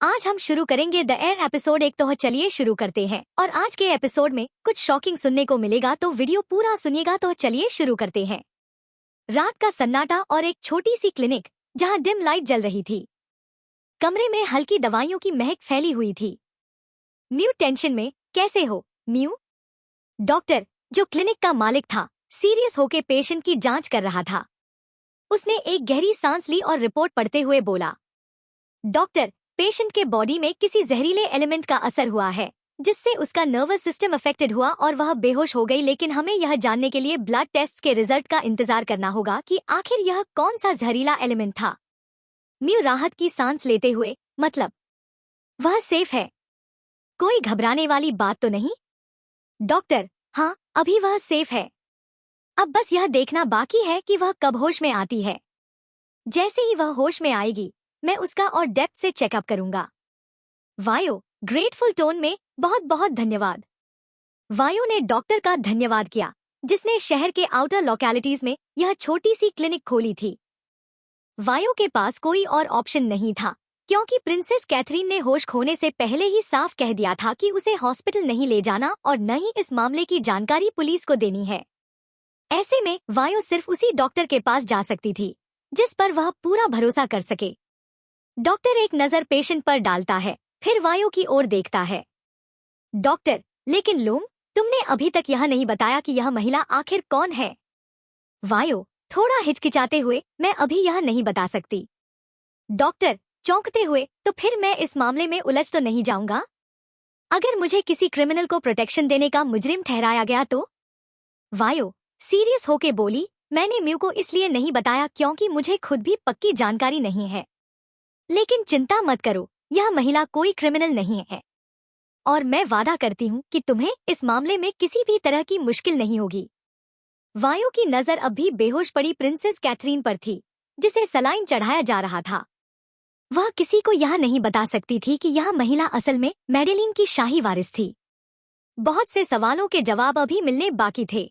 आज हम शुरू करेंगे द एयर एपिसोड 1। तो चलिए शुरू करते हैं। और आज के एपिसोड में कुछ शॉकिंग सुनने को मिलेगा, तो वीडियो पूरा सुनिएगा। तो चलिए शुरू करते हैं। रात का सन्नाटा और एक छोटी सी क्लिनिक जहां डिम लाइट जल रही थी। कमरे में हल्की दवाइयों की महक फैली हुई थी। म्यू टेंशन में, कैसे हो म्यू? डॉक्टर, जो क्लिनिक का मालिक था, सीरियस होके पेशेंट की जांच कर रहा था। उसने एक गहरी सांस ली और रिपोर्ट पढ़ते हुए बोला, डॉक्टर, पेशेंट के बॉडी में किसी जहरीले एलिमेंट का असर हुआ है, जिससे उसका नर्वस सिस्टम अफेक्टेड हुआ और वह बेहोश हो गई। लेकिन हमें यह जानने के लिए ब्लड टेस्ट के रिजल्ट का इंतजार करना होगा कि आखिर यह कौन सा जहरीला एलिमेंट था। म्यू राहत की सांस लेते हुए, मतलब वह सेफ है, कोई घबराने वाली बात तो नहीं? डॉक्टर, हाँ, अभी वह सेफ है। अब बस यह देखना बाकी है कि वह कब होश में आती है। जैसे ही वह होश में आएगी, मैं उसका और डेप्थ से चेकअप करूंगा। वायो, ग्रेटफुल टोन में, बहुत बहुत धन्यवाद। वायो ने डॉक्टर का धन्यवाद किया, जिसने शहर के आउटर लोकेलिटीज में यह छोटी सी क्लिनिक खोली थी। वायो के पास कोई और ऑप्शन नहीं था, क्योंकि प्रिंसेस कैथरीन ने होश खोने से पहले ही साफ कह दिया था कि उसे हॉस्पिटल नहीं ले जाना और न ही इस मामले की जानकारी पुलिस को देनी है। ऐसे में वायो सिर्फ उसी डॉक्टर के पास जा सकती थी जिस पर वह पूरा भरोसा कर सके। डॉक्टर एक नजर पेशेंट पर डालता है, फिर वायो की ओर देखता है। डॉक्टर, लेकिन लोम, तुमने अभी तक यह नहीं बताया कि यह महिला आखिर कौन है। वायो, थोड़ा हिचकिचाते हुए, मैं अभी यह नहीं बता सकती। डॉक्टर, चौंकते हुए, तो फिर मैं इस मामले में उलझ तो नहीं जाऊंगा? अगर मुझे किसी क्रिमिनल को प्रोटेक्शन देने का मुजरिम ठहराया गया तो? वायो सीरियस होके बोली, मैंने म्यू को इसलिए नहीं बताया क्योंकि मुझे खुद भी पक्की जानकारी नहीं है। लेकिन चिंता मत करो, यह महिला कोई क्रिमिनल नहीं है, और मैं वादा करती हूँ कि तुम्हें इस मामले में किसी भी तरह की मुश्किल नहीं होगी। वायो की नजर अब भी बेहोश पड़ी प्रिंसेस कैथरीन पर थी, जिसे सलाइन चढ़ाया जा रहा था। वह किसी को यह नहीं बता सकती थी कि यह महिला असल में मैडेलिन की शाही वारिस थी। बहुत से सवालों के जवाब अभी मिलने बाकी थे।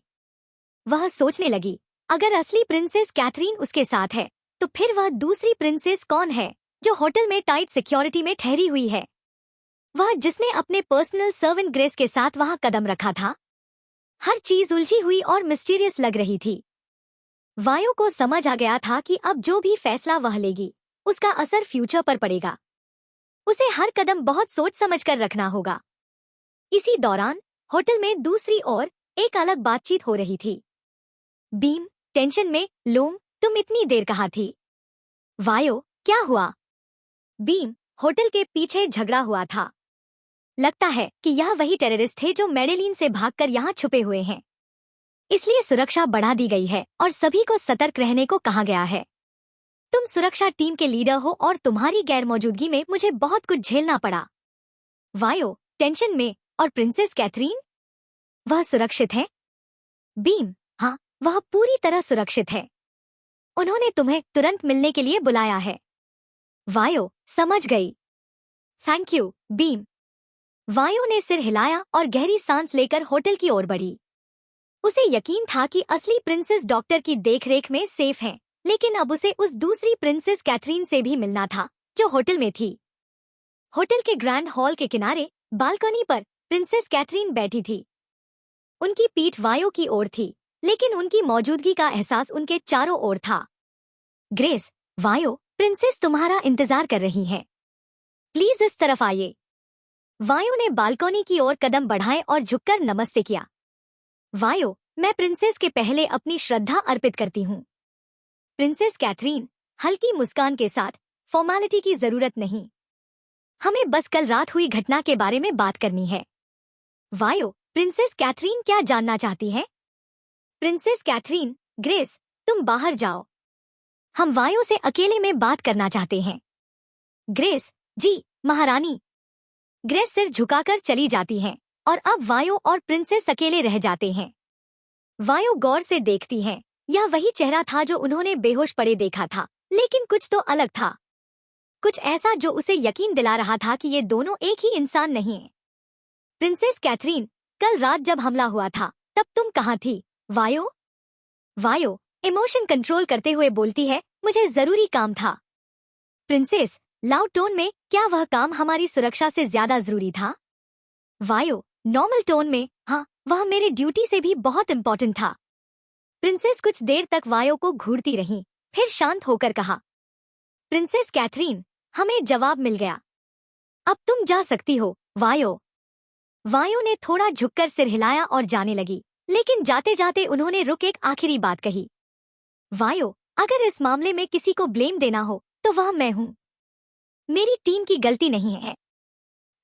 वह सोचने लगी, अगर असली प्रिंसेस कैथरीन उसके साथ है, तो फिर वह दूसरी प्रिंसेस कौन है, जो होटल में टाइट सिक्योरिटी में ठहरी हुई है? वह जिसने अपने पर्सनल सर्वेंट ग्रेस के साथ वहां कदम रखा था? हर चीज उलझी हुई और मिस्टीरियस लग रही थी। वायो को समझ आ गया था कि अब जो भी फैसला वह लेगी, उसका असर फ्यूचर पर पड़ेगा। उसे हर कदम बहुत सोच समझ कर रखना होगा। इसी दौरान होटल में दूसरी ओर एक अलग बातचीत हो रही थी। बीम टेंशन में, लोम, तुम इतनी देर कहाँ थी? वायो, क्या हुआ? बीम, होटल के पीछे झगड़ा हुआ था। लगता है कि यह वही टेररिस्ट थे जो मैडेलिन से भागकर यहाँ छुपे हुए हैं। इसलिए सुरक्षा बढ़ा दी गई है और सभी को सतर्क रहने को कहा गया है। तुम सुरक्षा टीम के लीडर हो और तुम्हारी गैरमौजूदगी में मुझे बहुत कुछ झेलना पड़ा। वायो टेंशन में, और प्रिंसेस कैथरीन? वह सुरक्षित है? बीम, हाँ, वह पूरी तरह सुरक्षित है। उन्होंने तुम्हें तुरंत मिलने के लिए बुलाया है। वायो, समझ गई। Thank you, beam. वायो ने सिर हिलाया और गहरी सांस लेकर होटल की ओर बढ़ी। उसे यकीन था कि असली प्रिंसेस डॉक्टर की देखरेख में सेफ है, लेकिन अब उसे उस दूसरी प्रिंसेस कैथरीन से भी मिलना था, जो होटल में थी। होटल के ग्रैंड हॉल के किनारे बालकनी पर प्रिंसेस कैथरीन बैठी थी। उनकी पीठ वायो की ओर थी, लेकिन उनकी मौजूदगी का एहसास उनके चारों ओर था। ग्रेस, वायो, प्रिंसेस तुम्हारा इंतजार कर रही हैं। प्लीज इस तरफ आइए। वायो ने बालकनी की ओर कदम बढ़ाए और झुककर नमस्ते किया। वायो, मैं प्रिंसेस के पहले अपनी श्रद्धा अर्पित करती हूँ। प्रिंसेस कैथरीन, हल्की मुस्कान के साथ, फॉर्मेलिटी की जरूरत नहीं। हमें बस कल रात हुई घटना के बारे में बात करनी है। वायो, प्रिंसेस कैथरीन क्या जानना चाहती है? प्रिंसेस कैथरीन, ग्रेस, तुम बाहर जाओ। हम वायो से अकेले में बात करना चाहते हैं। ग्रेस, जी, महारानी। ग्रेस सिर झुकाकर चली जाती हैं, और अब वायो और प्रिंसेस अकेले रह जाते हैं। वायो गौर से देखती हैं। यह वही चेहरा था जो उन्होंने बेहोश पड़े देखा था, लेकिन कुछ तो अलग था। कुछ ऐसा जो उसे यकीन दिला रहा था कि ये दोनों एक ही इंसान नहीं है। प्रिंसेस कैथरीन, कल रात जब हमला हुआ था, तब तुम कहाँ थी? वायो? वायो इमोशन कंट्रोल करते हुए बोलती है, मुझे जरूरी काम था। प्रिंसेस, लाउड टोन में, क्या वह काम हमारी सुरक्षा से ज्यादा जरूरी था? वायो नॉर्मल टोन में, हाँ, वह मेरे ड्यूटी से भी बहुत इम्पोर्टेंट था। प्रिंसेस कुछ देर तक वायो को घूरती रही, फिर शांत होकर कहा, प्रिंसेस कैथरीन, हमें जवाब मिल गया। अब तुम जा सकती हो, वायो। वायो ने थोड़ा झुककर सिर हिलाया और जाने लगी, लेकिन जाते जाते उन्होंने रुक एक आखिरी बात कही। वायो, अगर इस मामले में किसी को ब्लेम देना हो तो वह मैं हूं। मेरी टीम की गलती नहीं है।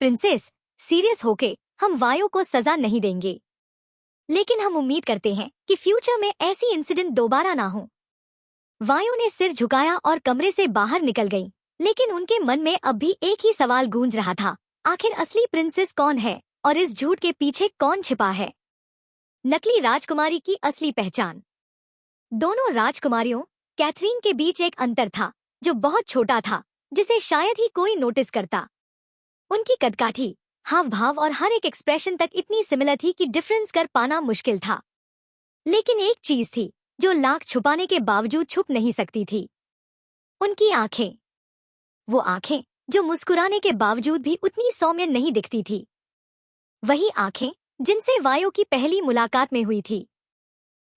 प्रिंसेस, सीरियस होके, हम वायो को सजा नहीं देंगे, लेकिन हम उम्मीद करते हैं कि फ्यूचर में ऐसी इंसिडेंट दोबारा ना हो। वायो ने सिर झुकाया और कमरे से बाहर निकल गई, लेकिन उनके मन में अब भी एक ही सवाल गूंज रहा था, आखिर असली प्रिंसेस कौन है और इस झूठ के पीछे कौन छिपा है? नकली राजकुमारी की असली पहचान। दोनों राजकुमारियों कैथरीन के बीच एक अंतर था जो बहुत छोटा था, जिसे शायद ही कोई नोटिस करता। उनकी कदकाठी, हाव भाव और हर एक एक्सप्रेशन तक इतनी सिमिलर थी कि डिफरेंस कर पाना मुश्किल था। लेकिन एक चीज थी जो लाख छुपाने के बावजूद छुप नहीं सकती थी, उनकी आंखें। वो आंखें जो मुस्कुराने के बावजूद भी उतनी सौम्य नहीं दिखती थी। वही आंखें जिनसे वायो की पहली मुलाकात में हुई थी।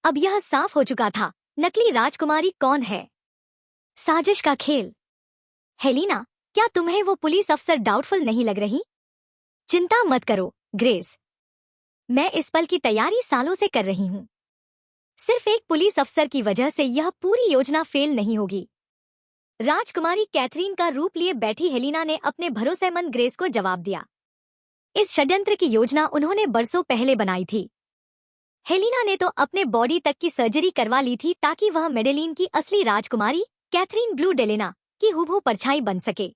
अब यह साफ हो चुका था, नकली राजकुमारी कौन है। साजिश का खेल। हेलिना, क्या तुम्हें वो पुलिस अफसर डाउटफुल नहीं लग रही? चिंता मत करो, ग्रेस। मैं इस पल की तैयारी सालों से कर रही हूँ। सिर्फ एक पुलिस अफसर की वजह से यह पूरी योजना फेल नहीं होगी। राजकुमारी कैथरीन का रूप लिए बैठी हेलिना ने अपने भरोसेमंद ग्रेस को जवाब दिया। इस षड्यंत्र की योजना उन्होंने बरसों पहले बनाई थी। हेलिना ने तो अपने बॉडी तक की सर्जरी करवा ली थी ताकि वह मेडेलिन की असली राजकुमारी कैथरीन ब्लू डेलेना की हूबहू परछाई बन सके।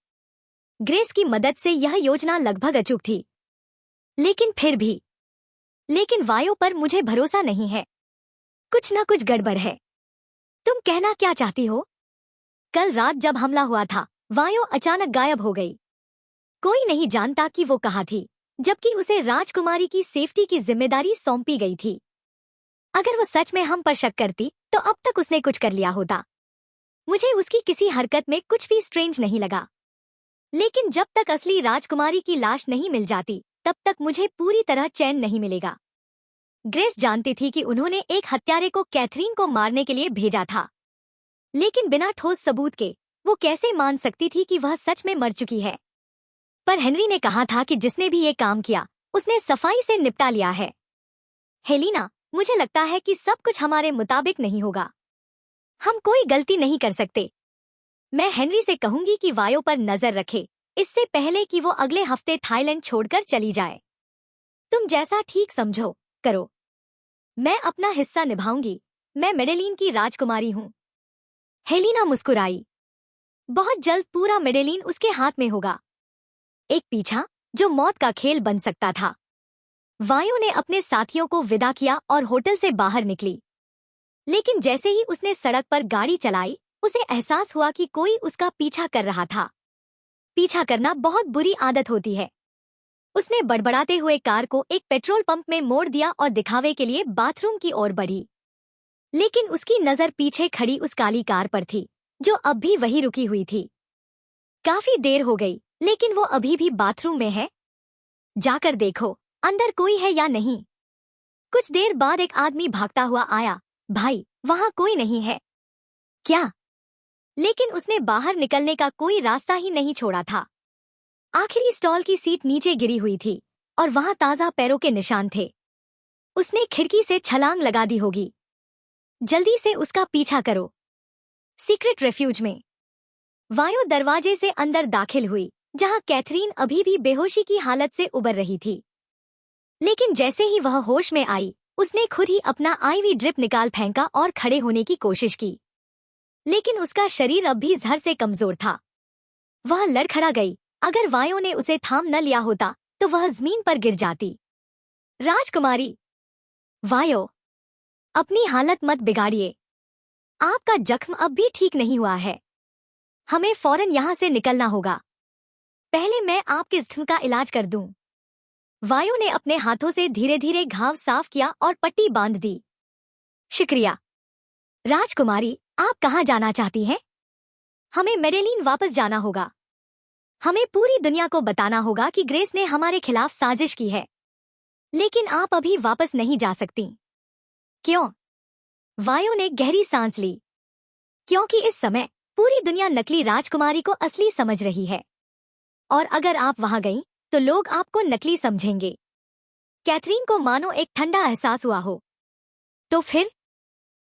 ग्रेस की मदद से यह योजना लगभग अचूक थी, लेकिन फिर भी। लेकिन वायो पर मुझे भरोसा नहीं है। कुछ न कुछ गड़बड़ है। तुम कहना क्या चाहती हो? कल रात जब हमला हुआ था, वायो अचानक गायब हो गई। कोई नहीं जानता कि वो कहाँ थी, जबकि उसे राजकुमारी की सेफ्टी की जिम्मेदारी सौंपी गई थी। अगर वो सच में हम पर शक करती तो अब तक उसने कुछ कर लिया होता। मुझे उसकी किसी हरकत में कुछ भी स्ट्रेंज नहीं लगा, लेकिन जब तक असली राजकुमारी की लाश नहीं मिल जाती तब तक मुझे पूरी तरह चैन नहीं मिलेगा। ग्रेस जानती थी कि उन्होंने एक हत्यारे को कैथरीन को मारने के लिए भेजा था, लेकिन बिना ठोस सबूत के वो कैसे मान सकती थी कि वह सच में मर चुकी है? पर हेनरी ने कहा था कि जिसने भी ये काम किया उसने सफाई से निपटा लिया है। हेलिना, मुझे लगता है कि सब कुछ हमारे मुताबिक नहीं होगा। हम कोई गलती नहीं कर सकते। मैं हेनरी से कहूंगी कि वायो पर नजर रखे, इससे पहले कि वो अगले हफ्ते थाईलैंड छोड़कर चली जाए। तुम जैसा ठीक समझो, करो। मैं अपना हिस्सा निभाऊंगी। मैं मेडेलिन की राजकुमारी हूँ। हेलिना मुस्कुराई। बहुत जल्द पूरा मेडेलिन उसके हाथ में होगा। एक पीछा जो मौत का खेल बन सकता था। वायो ने अपने साथियों को विदा किया और होटल से बाहर निकली, लेकिन जैसे ही उसने सड़क पर गाड़ी चलाई उसे एहसास हुआ कि कोई उसका पीछा कर रहा था। पीछा करना बहुत बुरी आदत होती है। उसने बड़बड़ाते हुए कार को एक पेट्रोल पंप में मोड़ दिया और दिखावे के लिए बाथरूम की ओर बढ़ी, लेकिन उसकी नजर पीछे खड़ी उस काली कार पर थी जो अब भी वहीं रुकी हुई थी। काफी देर हो गई, लेकिन वो अभी भी बाथरूम में है। जाकर देखो अंदर कोई है या नहीं। कुछ देर बाद एक आदमी भागता हुआ आया। भाई, वहां कोई नहीं है क्या? लेकिन उसने बाहर निकलने का कोई रास्ता ही नहीं छोड़ा था। आखिरी स्टॉल की सीट नीचे गिरी हुई थी और वहां ताजा पैरों के निशान थे। उसने खिड़की से छलांग लगा दी होगी। जल्दी से उसका पीछा करो। सीक्रेट रेफ्यूज में वायो दरवाजे से अंदर दाखिल हुई, जहां कैथरीन अभी भी बेहोशी की हालत से उबर रही थी। लेकिन जैसे ही वह होश में आई उसने खुद ही अपना आईवी ड्रिप निकाल फेंका और खड़े होने की कोशिश की, लेकिन उसका शरीर अब भी जहर से कमजोर था। वह लड़खड़ा गई। अगर वायो ने उसे थाम न लिया होता तो वह जमीन पर गिर जाती। राजकुमारी! वायो, अपनी हालत मत बिगाड़िए। आपका जख्म अब भी ठीक नहीं हुआ है। हमें फौरन यहाँ से निकलना होगा। पहले मैं आपके जख्म का इलाज कर दूं। वायो ने अपने हाथों से धीरे धीरे घाव साफ किया और पट्टी बांध दी। शुक्रिया। राजकुमारी, आप कहाँ जाना चाहती हैं? हमें मेडेलिन वापस जाना होगा। हमें पूरी दुनिया को बताना होगा कि ग्रेस ने हमारे खिलाफ साजिश की है, लेकिन आप अभी वापस नहीं जा सकती। क्यों? वायो ने गहरी सांस ली, क्योंकि इस समय पूरी दुनिया नकली राजकुमारी को असली समझ रही है, और अगर आप वहां गईं, तो लोग आपको नकली समझेंगे। कैथरीन को मानो एक ठंडा एहसास हुआ हो। तो फिर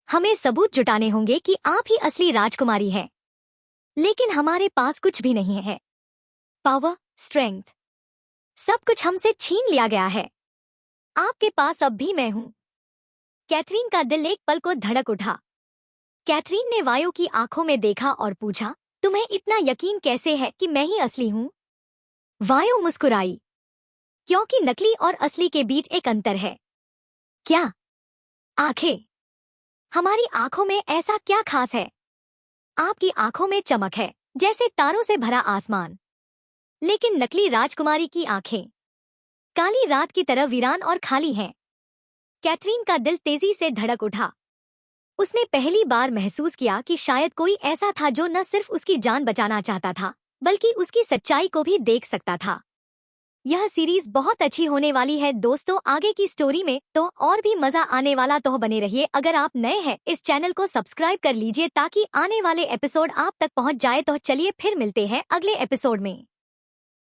हमें सबूत जुटाने होंगे कि आप ही असली राजकुमारी हैं। लेकिन हमारे पास कुछ भी नहीं है। पावर, स्ट्रेंथ, सब कुछ हमसे छीन लिया गया है। आपके पास अब भी मैं हूं। कैथरीन का दिल एक पल को धड़क उठा। कैथरीन ने वायो की आंखों में देखा और पूछा, तुम्हें इतना यकीन कैसे है कि मैं ही असली हूं? वायो मुस्कुराई, क्योंकि नकली और असली के बीच एक अंतर है। क्या? आंखें। हमारी आंखों में ऐसा क्या खास है? आपकी आंखों में चमक है, जैसे तारों से भरा आसमान। लेकिन नकली राजकुमारी की आंखें काली रात की तरह वीरान और खाली हैं। कैथरीन का दिल तेजी से धड़क उठा। उसने पहली बार महसूस किया कि शायद कोई ऐसा था जो न सिर्फ उसकी जान बचाना चाहता था, बल्कि उसकी सच्चाई को भी देख सकता था। यह सीरीज बहुत अच्छी होने वाली है दोस्तों। आगे की स्टोरी में तो और भी मजा आने वाला, तो बने रहिए। अगर आप नए हैं, इस चैनल को सब्सक्राइब कर लीजिए ताकि आने वाले एपिसोड आप तक पहुंच जाए। तो चलिए फिर मिलते हैं अगले एपिसोड में।